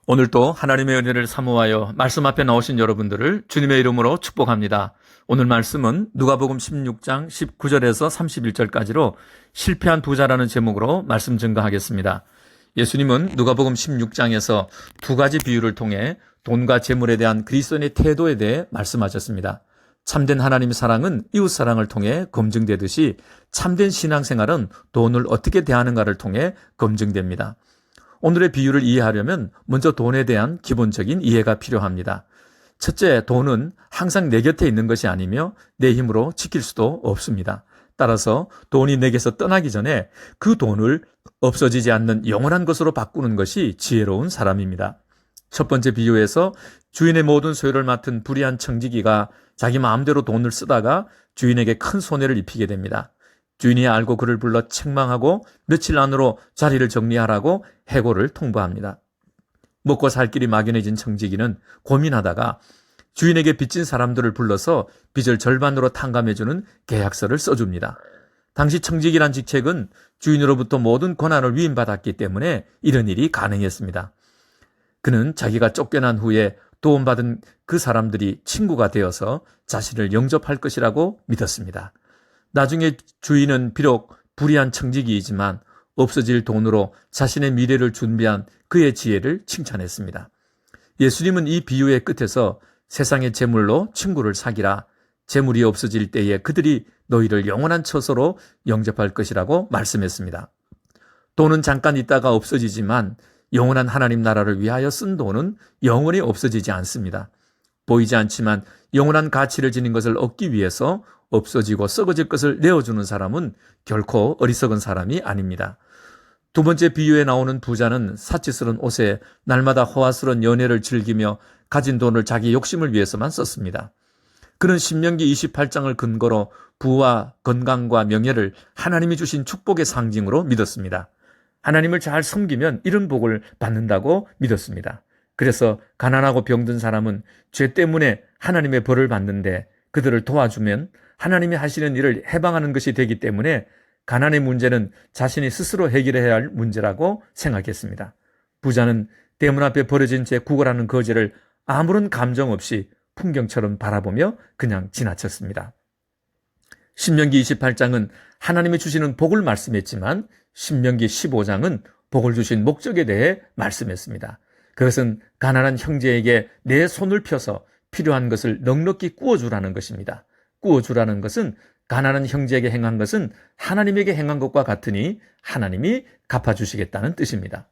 오늘도 하나님의 은혜를 사모하여 말씀 앞에 나오신 여러분들을 주님의 이름으로 축복합니다. 오늘 말씀은 누가복음 16장 19절에서 31절까지로 실패한 부자라는 제목으로 말씀 증거하겠습니다. 예수님은 누가복음 16장에서 두 가지 비유를 통해 돈과 재물에 대한 그리스도인의 태도에 대해 말씀하셨습니다. 참된 하나님의 사랑은 이웃 사랑을 통해 검증되듯이 참된 신앙생활은 돈을 어떻게 대하는가를 통해 검증됩니다. 오늘의 비유를 이해하려면 먼저 돈에 대한 기본적인 이해가 필요합니다. 첫째, 돈은 항상 내 곁에 있는 것이 아니며 내 힘으로 지킬 수도 없습니다. 따라서 돈이 내게서 떠나기 전에 그 돈을 없어지지 않는 영원한 것으로 바꾸는 것이 지혜로운 사람입니다. 첫 번째 비유에서 주인의 모든 소유를 맡은 불의한 청지기가 자기 마음대로 돈을 쓰다가 주인에게 큰 손해를 입히게 됩니다. 주인이 알고 그를 불러 책망하고 며칠 안으로 자리를 정리하라고 해고를 통보합니다. 먹고 살 길이 막연해진 청지기는 고민하다가 주인에게 빚진 사람들을 불러서 빚을 절반으로 탕감해주는 계약서를 써줍니다. 당시 청지기란 직책은 주인으로부터 모든 권한을 위임받았기 때문에 이런 일이 가능했습니다. 그는 자기가 쫓겨난 후에 도움받은 그 사람들이 친구가 되어서 자신을 영접할 것이라고 믿었습니다. 나중에 주인은 비록 불의한 청지기이지만 없어질 돈으로 자신의 미래를 준비한 그의 지혜를 칭찬했습니다. 예수님은 이 비유의 끝에서 세상의 재물로 친구를 사귀라. 재물이 없어질 때에 그들이 너희를 영원한 처소로 영접할 것이라고 말씀했습니다. 돈은 잠깐 있다가 없어지지만 영원한 하나님 나라를 위하여 쓴 돈은 영원히 없어지지 않습니다. 보이지 않지만 영원한 가치를 지닌 것을 얻기 위해서 없어지고 썩어질 것을 내어주는 사람은 결코 어리석은 사람이 아닙니다. 두 번째 비유에 나오는 부자는 사치스러운 옷에 날마다 호화스러운 연애를 즐기며 가진 돈을 자기 욕심을 위해서만 썼습니다. 그는 신명기 28장을 근거로 부와 건강과 명예를 하나님이 주신 축복의 상징으로 믿었습니다. 하나님을 잘 섬기면 이런 복을 받는다고 믿었습니다. 그래서 가난하고 병든 사람은 죄 때문에 하나님의 벌을 받는데 그들을 도와주면 하나님이 하시는 일을 해방하는 것이 되기 때문에 가난의 문제는 자신이 스스로 해결해야 할 문제라고 생각했습니다. 부자는 대문 앞에 버려진 채 구걸하는 거지를 아무런 감정 없이 풍경처럼 바라보며 그냥 지나쳤습니다. 신명기 28장은 하나님이 주시는 복을 말씀했지만 신명기 15장은 복을 주신 목적에 대해 말씀했습니다. 그것은 가난한 형제에게 내 손을 펴서 필요한 것을 넉넉히 꾸어주라는 것입니다. 꾸어주라는 것은 가난한 형제에게 행한 것은 하나님에게 행한 것과 같으니 하나님이 갚아주시겠다는 뜻입니다.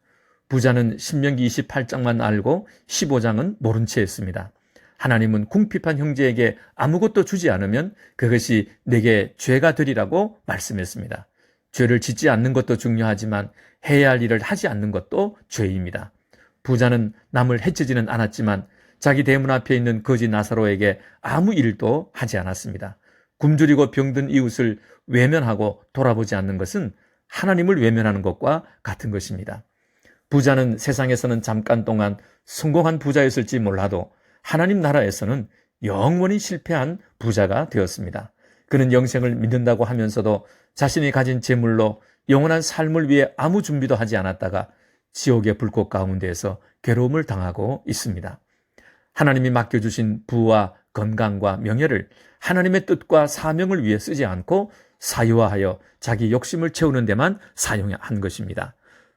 부자는 신명기 28장만 알고 15장은 모른 채 했습니다. 하나님은 궁핍한 형제에게 아무것도 주지 않으면 그것이 내게 죄가 되리라고 말씀했습니다. 죄를 짓지 않는 것도 중요하지만 해야 할 일을 하지 않는 것도 죄입니다. 부자는 남을 해치지는 않았지만 자기 대문 앞에 있는 거지 나사로에게 아무 일도 하지 않았습니다. 굶주리고 병든 이웃을 외면하고 돌아보지 않는 것은 하나님을 외면하는 것과 같은 것입니다. 부자는 세상에서는 잠깐 동안 성공한 부자였을지 몰라도 하나님 나라에서는 영원히 실패한 부자가 되었습니다. 그는 영생을 믿는다고 하면서도 자신이 가진 재물로 영원한 삶을 위해 아무 준비도 하지 않았다가 지옥의 불꽃 가운데에서 괴로움을 당하고 있습니다. 하나님이 맡겨주신 부와 건강과 명예를 하나님의 뜻과 사명을 위해 쓰지 않고 사유화하여 자기 욕심을 채우는 데만 사용한 것입니다.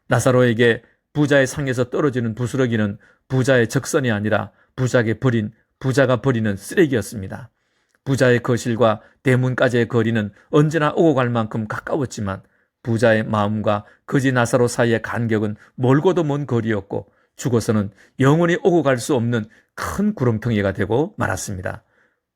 나사로에게 부자의 상에서 떨어지는 부스러기는 부자의 적선이 아니라 부자가 버리는 쓰레기였습니다. 부자의 거실과 대문까지의 거리는 언제나 오고 갈 만큼 가까웠지만 부자의 마음과 거지 나사로 사이의 간격은 멀고도 먼 거리였고 죽어서는 영원히 오고 갈 수 없는 큰 구렁텅이가 되고 말았습니다.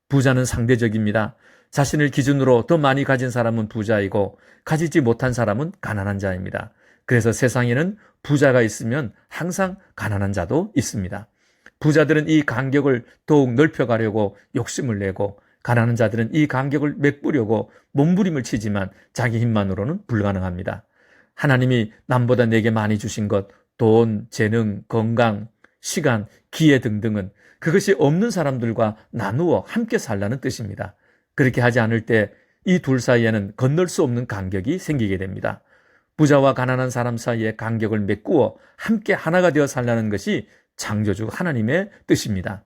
부자는 상대적입니다. 자신을 기준으로 더 많이 가진 사람은 부자이고 가지지 못한 사람은 가난한 자입니다. 그래서 세상에는 부자가 있으면 항상 가난한 자도 있습니다. 부자들은 이 간격을 더욱 넓혀가려고 욕심을 내고 가난한 자들은 이 간격을 메꾸려고 몸부림을 치지만 자기 힘만으로는 불가능합니다. 하나님이 남보다 내게 많이 주신 것, 돈, 재능, 건강, 시간, 기회 등등은 그것이 없는 사람들과 나누어 함께 살라는 뜻입니다. 그렇게 하지 않을 때 이 둘 사이에는 건널 수 없는 간격이 생기게 됩니다. 부자와 가난한 사람 사이의 간격을 메꾸어 함께 하나가 되어 살라는 것이 창조주 하나님의 뜻입니다.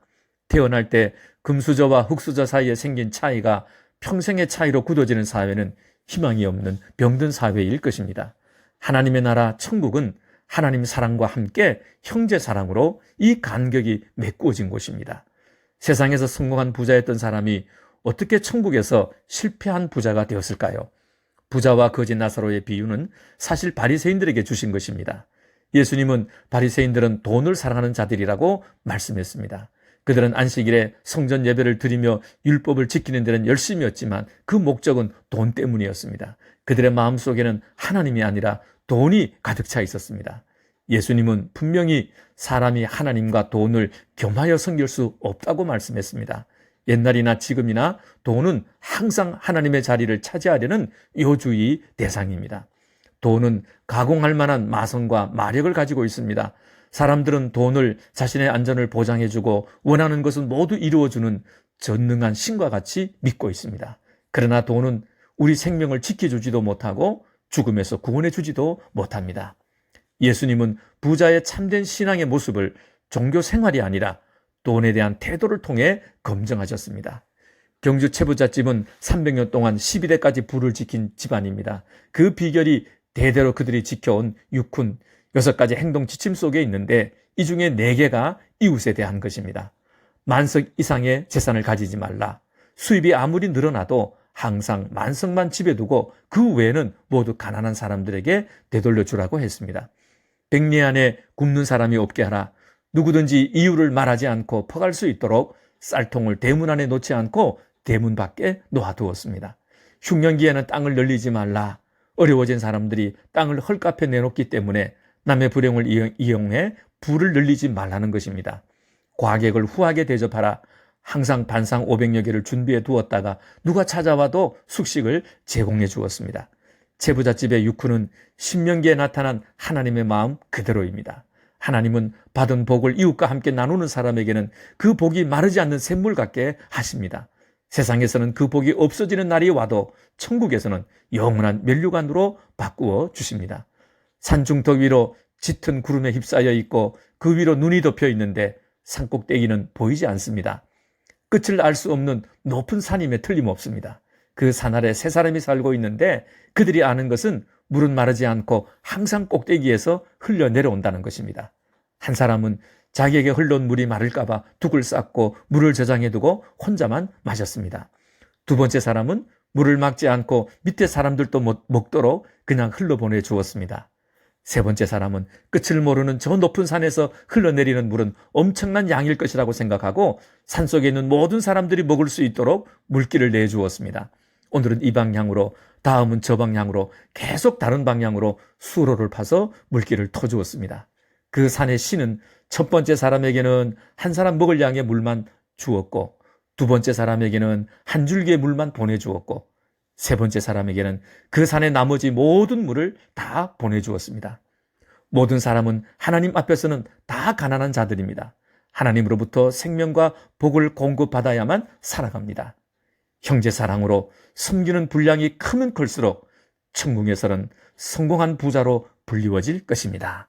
태어날 때 금수저와 흙수저 사이에 생긴 차이가 평생의 차이로 굳어지는 사회는 희망이 없는 병든 사회일 것입니다. 하나님의 나라 천국은 하나님 사랑과 함께 형제 사랑으로 이 간격이 메꾸어진 곳입니다. 세상에서 성공한 부자였던 사람이 어떻게 천국에서 실패한 부자가 되었을까요? 부자와 거지 나사로의 비유는 사실 바리새인들에게 주신 것입니다. 예수님은 바리새인들은 돈을 사랑하는 자들이라고 말씀했습니다. 그들은 안식일에 성전 예배를 드리며 율법을 지키는 데는 열심이었지만 그 목적은 돈 때문이었습니다. 그들의 마음속에는 하나님이 아니라 돈이 가득 차 있었습니다. 예수님은 분명히 사람이 하나님과 돈을 겸하여 섬길 수 없다고 말씀했습니다. 옛날이나 지금이나 돈은 항상 하나님의 자리를 차지하려는 요주의 대상입니다. 돈은 가공할 만한 마성과 마력을 가지고 있습니다. 사람들은 돈을 자신의 안전을 보장해주고 원하는 것은 모두 이루어주는 전능한 신과 같이 믿고 있습니다. 그러나 돈은 우리 생명을 지켜주지도 못하고 죽음에서 구원해주지도 못합니다. 예수님은 부자의 참된 신앙의 모습을 종교 생활이 아니라 돈에 대한 태도를 통해 검증하셨습니다. 경주 채부잣집은 300년 동안 12대까지 부를 지킨 집안입니다. 그 비결이 대대로 그들이 지켜온 육훈 6가지 행동 지침 속에 있는데 이 중에 4개가 이웃에 대한 것입니다. 만석 이상의 재산을 가지지 말라. 수입이 아무리 늘어나도 항상 만석만 집에 두고 그 외에는 모두 가난한 사람들에게 되돌려 주라고 했습니다. 백리 안에 굶는 사람이 없게 하라. 누구든지 이유를 말하지 않고 퍼갈 수 있도록 쌀통을 대문 안에 놓지 않고 대문 밖에 놓아두었습니다. 흉년기에는 땅을 늘리지 말라. 어려워진 사람들이 땅을 헐값에 내놓기 때문에 남의 불행을 이용해 부를 늘리지 말라는 것입니다. 과객을 후하게 대접하라. 항상 반상 500여 개를 준비해 두었다가 누가 찾아와도 숙식을 제공해 주었습니다. 채부잣집의 육훈은 신명기에 나타난 하나님의 마음 그대로입니다. 하나님은 받은 복을 이웃과 함께 나누는 사람에게는 그 복이 마르지 않는 샘물 같게 하십니다. 세상에서는 그 복이 없어지는 날이 와도 천국에서는 영원한 면류관으로 바꾸어 주십니다. 산중턱 위로 짙은 구름에 휩싸여 있고 그 위로 눈이 덮여 있는데 산꼭대기는 보이지 않습니다. 끝을 알 수 없는 높은 산임에 틀림없습니다. 그 산 아래 세 사람이 살고 있는데 그들이 아는 것은 물은 마르지 않고 항상 꼭대기에서 흘러 내려온다는 것입니다. 한 사람은 자기에게 흘러온 물이 마를까 봐 둑을 쌓고 물을 저장해두고 혼자만 마셨습니다. 두 번째 사람은 물을 막지 않고 밑에 사람들도 먹도록 그냥 흘러보내 주었습니다. 세 번째 사람은 끝을 모르는 저 높은 산에서 흘러내리는 물은 엄청난 양일 것이라고 생각하고 산속에 있는 모든 사람들이 먹을 수 있도록 물길을 내주었습니다. 오늘은 이 방향으로, 다음은 저 방향으로, 계속 다른 방향으로 수로를 파서 물길을 터주었습니다. 그 산의 신은 첫 번째 사람에게는 한 사람 먹을 양의 물만 주었고, 두 번째 사람에게는 한 줄기의 물만 보내주었고, 세 번째 사람에게는 그 산의 나머지 모든 물을 다 보내주었습니다. 모든 사람은 하나님 앞에서는 다 가난한 자들입니다. 하나님으로부터 생명과 복을 공급받아야만 살아갑니다. 형제 사랑으로 섬기는 분량이 크면 클수록 천국에서는 성공한 부자로 불리워질 것입니다.